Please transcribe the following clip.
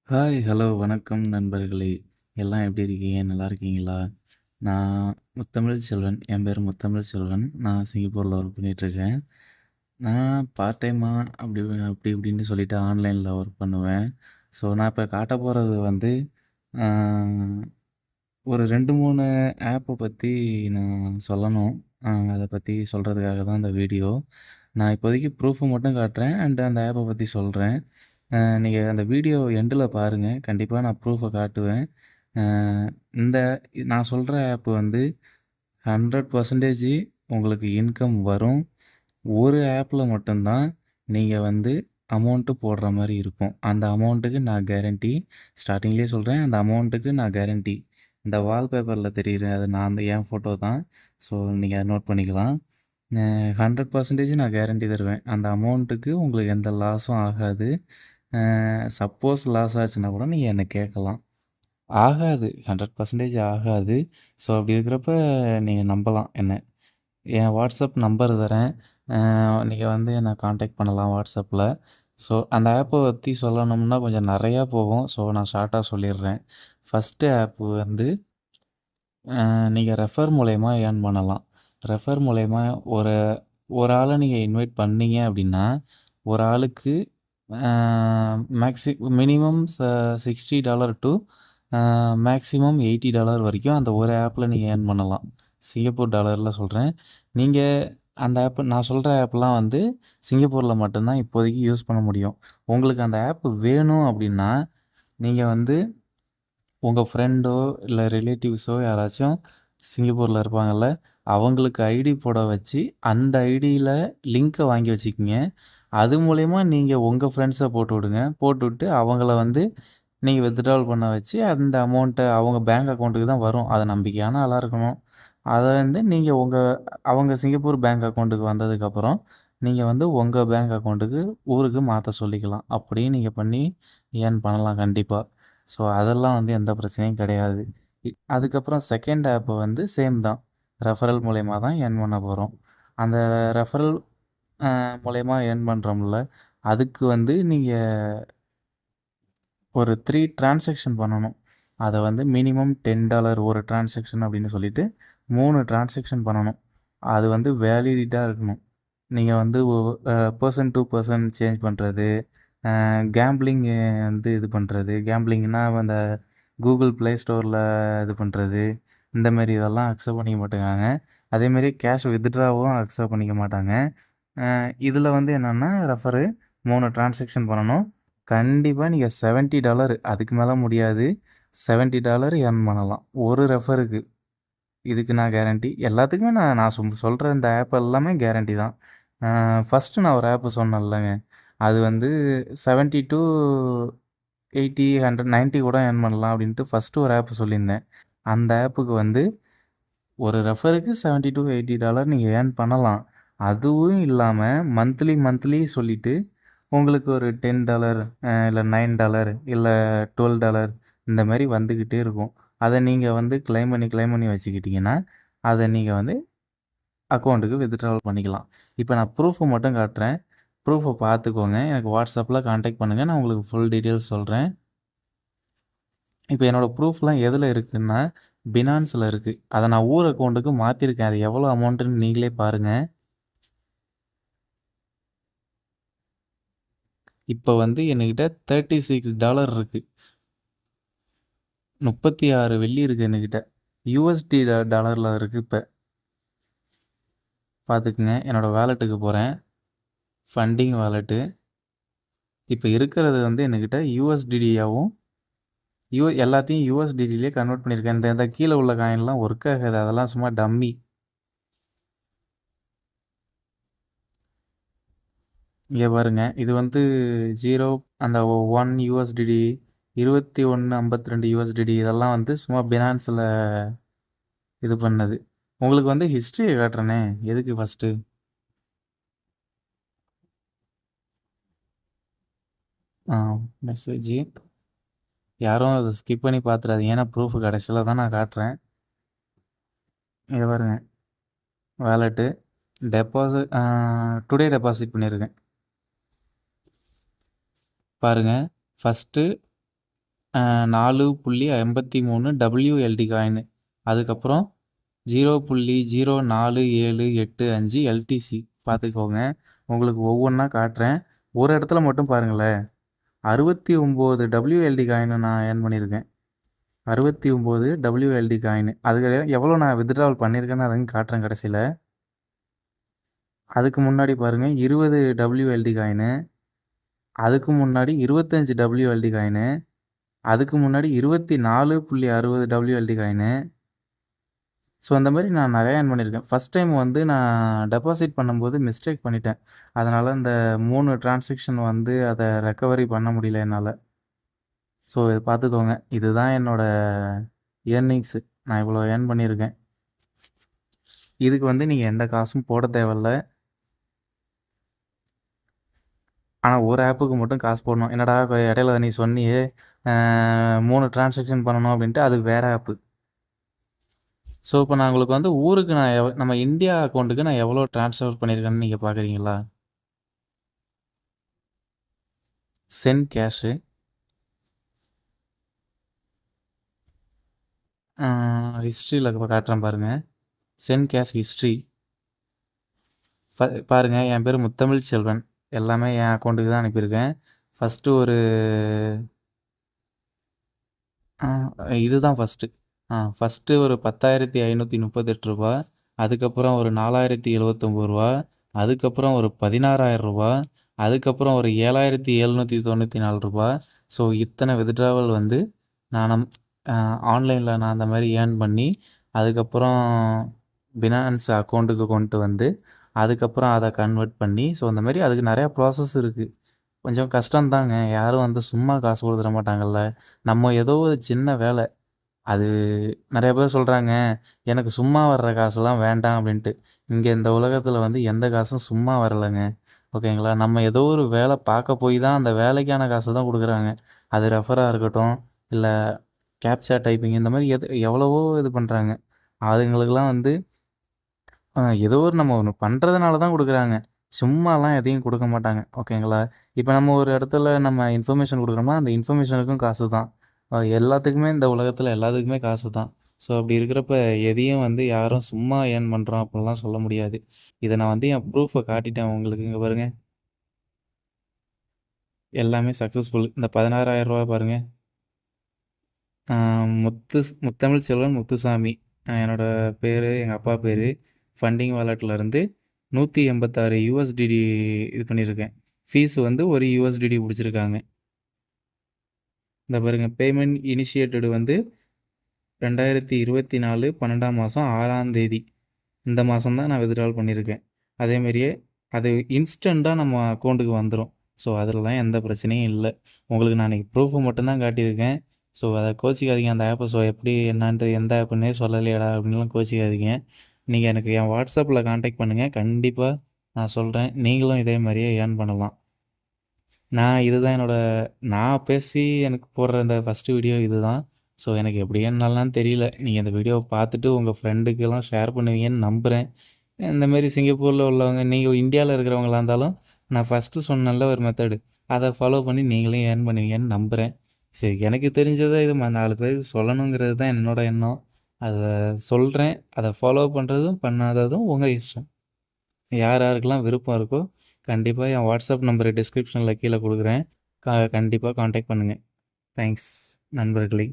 Hi, hello, வணக்கம் நண்பர்களே! எல்லாம் எப்படி இருக்கீங்க? நல்லா இருக்கீங்களா? நான் முத்தமிழ் செல்வன். என் பேர் முத்தமிழ் செல்வன். நான் சிங்கப்பூர்ல ஒர்க் பண்ணிட்டுருக்கேன். நான் பார்ட் டைமா அப்படி அப்படி இப்படின்னு சொல்லிட்டு ஆன்லைன்ல ஒர்க் பண்ணுவேன். ஸோ, நான் இப்ப காட்டப் போறது வந்து, அ ஒரு 2, 3 ஆப்ப பத்தி நான் சொல்லணும். அத பத்தி சொல்றதுக்காக தான் இந்த வீடியோ. நான் இப்போதைக்கு ப்ரூஃப மட்டும் காட்டுறேன். அந்த ஆப்ப பத்தி சொல்றேன். நீங்க அந்த வீடியோ எண்டுல பாருங்க. கண்டிப்பா நான் ப்ரூஃப காட்டுவேன். அ இந்த நான் சொல்ற ஆப் வந்து 100% உங்களுக்கு இன்கம் வரும். ஒரு ஆப்ல மட்டும் தான் நீங்க வந்து அமௌண்ட் போடுற மாரி இருக்கும். அந்த அமௌண்ட்டுக்கு நான் கேரண்டி. ஸ்டார்ட்டிங்லயே சொல்றேன். அந்த அமௌண்ட்டுக்கு நான் கேரண்டி. இந்த வால்பேப்பர்ல தெரியிற அது நான் என் ஃபோட்டோ தான். ஸோ நீங்க அத நோட் பண்ணிக்கலாம். 100% நான் கேரண்டி தருவேன். அந்த அமௌண்ட்டுக்கு உங்களுக்கு எந்த லாஸும் ஆகாது. சப்போஸ் லாஸ் ஆச்சுன்னா கூட நீங்க என்ன கேட்கலாம். ஆகாது. 100% ஆகாது. ஸோ அப்படி இருக்கிறப்ப நீங்க நம்பலாம் என்ன. என் வாட்ஸ்அப் நம்பர் தரேன். நீங்க வந்து என்ன கான்டாக்ட் பண்ணலாம் வாட்ஸ்அப்ல. ஸோ அந்த ஆப்ப பத்தி சொல்லணும்னா கொஞ்சம் நெறையா போகும். ஸோ நான் ஷார்ட்டா சொல்லிடுறேன். ஃபர்ஸ்ட்டு ஆப் வந்து நீங்க ரெஃபர் மூலியமா ஏர்ன் பண்ணலாம். ரெஃபர் மூலியமா ஒரு ஒரு ஆள நீங்க இன்வைட் பண்ணீங்க அப்படின்னா, ஒரு ஆளுக்கு அ மினிமம் $60 டூ மேக்ஸிமம் $80 வரைக்கும் அந்த ஒரு ஆப்ல நீங்க ஏர்ன் பண்ணலாம். சிங்கப்பூர் டாலர்ல சொல்றேன். நீங்க அந்த ஆப் நான் சொல்ற ஆப்லாம் வந்து சிங்கப்பூர்ல மட்டும் தான் இப்போதைக்கு யூஸ் பண்ண முடியும். உங்களுக்கு அந்த ஆப் வேணும் அப்படின்னா, நீங்க வந்து உங்க ஃப்ரெண்டோ, இல்ல ரிலேட்டிவ்ஸோ யாராச்சும் சிங்கப்பூர்ல இருப்பாங்கல்ல, அவங்களுக்கு ஐடி போட வச்சு, அந்த ஐடியில லிங்க்க வாங்கி வச்சுக்கங்க. அது மூலியமா நீங்க உங்க ஃப்ரெண்ட்ஸ போட்டு விடுங்க. போட்டுவிட்டு அவங்கள வந்து நீங்க வித்ட்ராவல் பண்ண வச்சு, அந்த அமௌண்ட்ட அவங்க பேங்க் அக்கவுண்ட்டுக்கு தான் வரும். அது நம்பிக்கையான ஆளா இருக்கணும். அத வந்து நீங்க அவங்க சிங்கப்பூர் பேங்க் அக்கவுண்ட்டுக்கு வந்ததுக்கப்புறம், நீங்க வந்து உங்க பேங்க் அக்கவுண்ட்டுக்கு ஊருக்கு மாத்த சொல்லிக்கலாம். அப்படியும் நீங்க பண்ணி ஏர்ன் பண்ணலாம் கண்டிப்பா. ஸோ, அதெல்லாம் வந்து எந்த பிரச்சனையும் கிடையாது. அதுக்கப்புறம் செகண்ட் ஆப் வந்து சேம் தான். ரெஃபரல் மூலியமா தான் ஏர்ன் பண்ண போறோம். அந்த ரெஃபரல் மூலியமா ஏர்ன் பண்றோம்ல, அதுக்கு வந்து நீங்க ஒரு 3 டிரான்சாக்ஷன் பண்ணணும். அத வந்து மினிமம் $10 ஒரு டிரான்சாக்ஷன் அப்படின்னு சொல்லிட்டு 3 டிரான்சாக்ஷன் பண்ணணும். அது வந்து வேலிடிட்டா இருக்கணும். நீங்க வந்து பெர்சன் டூ பெர்சன் சேஞ்ச் பண்றது, கேம்பிளிங் வந்து இது பண்றது, கேம்பிளிங்னா அந்த கூகுள் ப்ளே ஸ்டோர்ல இது பண்றது, இந்த மாரி இதெல்லாம் அக்செப்ட் பண்ணிக்க மாட்டேங்காங்க. அதேமாரி கேஷ் வித்ட்ராவும் அக்செப்ட் பண்ணிக்க மாட்டாங்க. இதில வந்து என்னன்னா ரெஃபரு 3 டிரான்சாக்ஷன் பண்ணணும். கண்டிப்பா நீங்க $70 அதுக்கு மேல முடியாது. $70 எர்ன் பண்ணலாம். ஒரு ரெஃபருக்கு. இதுக்கு நான் கேரண்டி. எல்லாத்துக்குமே நான் நான் சொல்ற இந்த ஆப் எல்லாமே கேரண்டி தான். ஃபர்ஸ்ட்டு நான் ஒரு ஆப் சொன்னேன்லங்க. அது வந்து 70 டூ 80, 100, 90 கூட ஏர்ன் பண்ணலாம் அப்படின்ட்டு ஃபர்ஸ்ட்டு ஒரு ஆப் சொல்லியிருந்தேன். அந்த ஆப்புக்கு வந்து ஒரு ரெஃபருக்கு $70 to $80 நீங்க ஏர்ன் பண்ணலாம். அதுவும் இல்லாம மந்த்லி சொல்லிட்டு உங்களுக்கு ஒரு $10 இல்ல $9 இல்ல $12 இந்த மாரி வந்துகிட்டே இருக்கும். அத நீங்க வந்து கிளைம் பண்ணி வச்சுக்கிட்டீங்கன்னா, அத நீங்க வந்து அக்கவுண்ட்டுக்கு வித்ட்ராவல் பண்ணிக்கலாம். இப்ப நான் ப்ரூஃப் மட்டும் காட்டுறேன். ப்ரூஃப பார்த்துக்கோங்க. எனக்கு வாட்ஸ்அப்ல கான்டாக்ட் பண்ணுங்க. நான் உங்களுக்கு ஃபுல் டீட்டெயில்ஸ் சொல்றேன். இப்ப என்னோட ப்ரூஃப்லாம் எதுல இருக்குன்னா, பினான்ஸ்ல இருக்கு. அத நான் ஊர் அக்கவுண்ட்டுக்கு மாத்திருக்கேன். அது எவ்வளோ அமௌண்ட்டுன்னு நீங்களே பாருங்க. இப்ப வந்து என்கிட்ட $36 இருக்கு. 36 வெள்ளி இருக்கு என்கிட்ட. USD டாலர்ல இருக்கு இப்ப. பார்த்துக்குங்க. என்னோட வாலெட்டுக்கு போறேன். Funding wallet. இப்ப இருக்கிறது வந்து என்கிட்ட USDDயாவும் எல்லாத்தையும் USDTலயே கன்வெர்ட் பண்ணியிருக்கேன். இந்த இந்த கீழ உள்ள காயின்லாம் ஒர்க் ஆகாது. அதெல்லாம் சும்மா டம்மி. இங்க பாருங்க. இது வந்து 0 அந்த 1 USDD, 21.52 USDD இதெல்லாம் வந்து சும்மா பினான்ஸ்ல இது பண்ணது. உங்களுக்கு வந்து ஹிஸ்டரிய காட்டுறேனே. எதுக்கு ஃபர்ஸ்ட்டு? ஆ மெசேஜு. யாரும் அத ஸ்கிப் பண்ணி பார்த்துறாதீங்க. ஏன்னா ப்ரூஃப் கடைசில தான் நான் காட்டுறேன். இங்க பாருங்க. வாலெட்டு, டுடே டெபாசிட் பண்ணியிருக்கேன். பாருங்க. First 4.53 WLD coin. அதுக்கப்புறம் 0.04785 LTC. பார்த்துக்கோங்க, உங்களுக்கு ஒவ்வொன்றா காட்டுறேன். ஒரு இடத்துல மட்டும் பாருங்களேன், 69 WLD காயின் நான் ஏர்ன் பண்ணியிருக்கேன். 69 WLD காயின். அதுக்கு எவ்வளோ நான் வித்ட்ராவல் பண்ணியிருக்கேன்னு அதையும் காட்டுறேன் கடைசியில். அதுக்கு முன்னாடி பாருங்கள் 20 WLD காயினு, அதுக்கு முன்னாடி 25 WLD காயினு, அதுக்கு முன்னாடி 24.60 WLD காயினு. ஸோ அந்த மாதிரி நான் நிறையா ஏர்ன் பண்ணியிருக்கேன். ஃபஸ்ட் டைம் வந்து நான் டெபாசிட் பண்ணும்போது மிஸ்டேக் பண்ணிட்டேன். அதனால் இந்த 3 டிரான்சாக்ஷன் வந்து அதை ரெக்கவரி பண்ண முடியல என்னால். ஸோ இதை பார்த்துக்கோங்க, இதுதான் என்னோடய ஏர்னிங்ஸு. நான் இவ்வளோ ஏர்ன் பண்ணியிருக்கேன். இதுக்கு வந்து நீங்கள் எந்த காசும் போட தேவையில்ல. ஆனால் ஒரு ஆப்புக்கு மட்டும் காசு போடணும். என்னடா இடையில நீ சொன்னியே 3 டிரான்சாக்ஷன் பண்ணணும் அப்படின்ட்டு, அது வேறு ஆப்பு. ஸோ இப்போ நான் உங்களுக்கு வந்து ஊருக்கு நான் நம்ம இந்தியா அக்கௌண்ட்டுக்கு நான் எவ்வளோ ட்ரான்ஸ்ஃபர் பண்ணியிருக்கேன்னு நீங்கள் பார்க்குறீங்களா? சென்ட் கேஷு, ஹிஸ்ட்ரியில் காட்டுறேன் பாருங்கள். சென்ட் கேஷ் ஹிஸ்ட்ரி பாருங்கள். என் பேர் முத்தமிழ் செல்வன். எல்லாமே என் அக்கௌண்ட்டுக்கு தான் அனுப்பியிருக்கேன். ஃபஸ்ட்டு ஒரு இதுதான் ஃபஸ்ட்டு ஒரு 10,538 ரூபா. அதுக்கப்புறம் ஒரு 4,079 ரூபா. அதுக்கப்புறம் ஒரு 16,000 ரூபா. அதுக்கப்புறம் ஒரு 7,794 ரூபா. ஸோ இத்தனை வித்ட்ராவல் வந்து நான் ஆன்லைனில் நான் அந்த மாதிரி ஏர்ன் பண்ணி, அதுக்கப்புறம் பினான்ஸ் அக்கௌண்ட்டுக்கு கொண்டு வந்து, அதுக்கப்புறம் அதை கன்வெர்ட் பண்ணி, ஸோ அந்த மாதிரி அதுக்கு நிறையா ப்ராசஸ் இருக்குது. கொஞ்சம் கஷ்டம்தாங்க. யாரும் வந்து சும்மா காசு கொடுத்துட மாட்டாங்கல்ல. நம்ம ஏதோ ஒரு சின்ன வேலை, அது நிறைய பேர் சொல்கிறாங்க, எனக்கு சும்மா வர்ற காசுலாம் வேண்டாம் அப்படின்ட்டு. இங்கே இந்த உலகத்தில் வந்து எந்த காசும் சும்மா வரலைங்க. ஓகேங்களா? நம்ம ஏதோ ஒரு வேலை பார்க்க போய் தான் அந்த வேலைக்கான காசு தான் கொடுக்குறாங்க. அது ரெஃபராக இருக்கட்டும், இல்லை கேப்சா டைப்பிங், இந்த மாதிரி எவ்வளவோ இது பண்ணுறாங்க. அதுங்களுக்கெல்லாம் வந்து ஏதோ ஒரு நம்ம ஒன்று பண்ணுறதுனால தான் கொடுக்குறாங்க. சும்மாலாம் எதையும் கொடுக்க மாட்டாங்க. ஓகேங்களா? இப்போ நம்ம ஒரு இடத்துல நம்ம இன்ஃபர்மேஷன் கொடுக்குறோம்னா, அந்த இன்ஃபர்மேஷனுக்கும் காசு தான். எல்லாத்துக்குமே இந்த உலகத்தில் எல்லாத்துக்குமே காசு தான். ஸோ அப்படி இருக்கிறப்ப எதையும் வந்து யாரும் சும்மா ஏர்ன் பண்ணுறோம் அப்படிலாம் சொல்ல முடியாது. இதை நான் வந்து என் ப்ரூஃபை காட்டிட்டேன் உங்களுக்கு. இங்கே பாருங்கள், எல்லாமே சக்ஸஸ்ஃபுல். இந்த 16,000 ரூபா பாருங்கள். முத்தமிழ் செல்வன் முத்துசாமி என்னோடய பேர், எங்கள் அப்பா பேர். ஃபண்டிங் வாலெட்லேருந்து 186 USDD இது பண்ணியிருக்கேன். ஃபீஸ் வந்து ஒரு USDD பிடிச்சிருக்காங்க. இந்த பாருங்கள், பேமெண்ட் இனிஷியேட்டடு வந்து 2024 12ஆம் மாதம் 6ஆம் தேதி. இந்த மாதம் தான் நான் வித்ட்ராவல் பண்ணியிருக்கேன். அதேமாரியே அது இன்ஸ்டண்ட்டாக நம்ம அக்கௌண்ட்டுக்கு வந்துடும். ஸோ அதிலலாம் எந்த பிரச்சனையும் இல்லை. உங்களுக்கு நான் இன்றைக்கி ப்ரூஃபை மட்டும்தான் காட்டியிருக்கேன். ஸோ அதை கோச்சிக்காதீங்க. அந்த ஆப்பை எப்படி என்னான்ட்டு எந்த ஆப்புன்னே சொல்லலையடா அப்படின்லாம் கோச்சிக்காதீங்க. நீங்கள் எனக்கு என் வாட்ஸ்அப்பில் காண்டாக்ட் பண்ணுங்கள். கண்டிப்பாக நான் சொல்கிறேன். நீங்களும் இதே மாதிரியே ஏர்ன் பண்ணலாம். இதுதான் நான் பேசி எனக்கு போடுற இந்த ஃபஸ்ட்டு வீடியோ இதுதான். ஸோ எனக்கு எப்படி ஏர்ன் தெரியல. நீங்கள் இந்த வீடியோவை பார்த்துட்டு உங்கள் ஃப்ரெண்டுக்கெல்லாம் ஷேர் பண்ணுவீங்கன்னு நம்புகிறேன். இந்தமாரி சிங்கப்பூரில் உள்ளவங்க, நீங்கள் இந்தியாவில் இருக்கிறவங்களா இருந்தாலும், நான் ஃபஸ்ட்டு சொன்னேன்ல ஒரு மெத்தடு, அதை ஃபாலோ பண்ணி நீங்களும் ஏர்ன் பண்ணுவீங்கன்னு நம்புகிறேன். சரி, எனக்கு தெரிஞ்சதை இது 4 பேருக்கு சொல்லணுங்கிறது தான் என்னோடய எண்ணம். அதை சொல்கிறேன். அதை ஃபாலோ பண்ணுறதும் பண்ணாததும் உங்கள் இஷ்டம். யார் யாருக்கெல்லாம் விருப்பம் இருக்கோ கண்டிப்பாக என் வாட்ஸ்அப் நம்பரை டிஸ்கிரிப்ஷனில் கீழே கொடுக்குறேன். கண்டிப்பாக காண்டாக்ட் பண்ணுங்கள். தேங்க்ஸ் நண்பர்களே.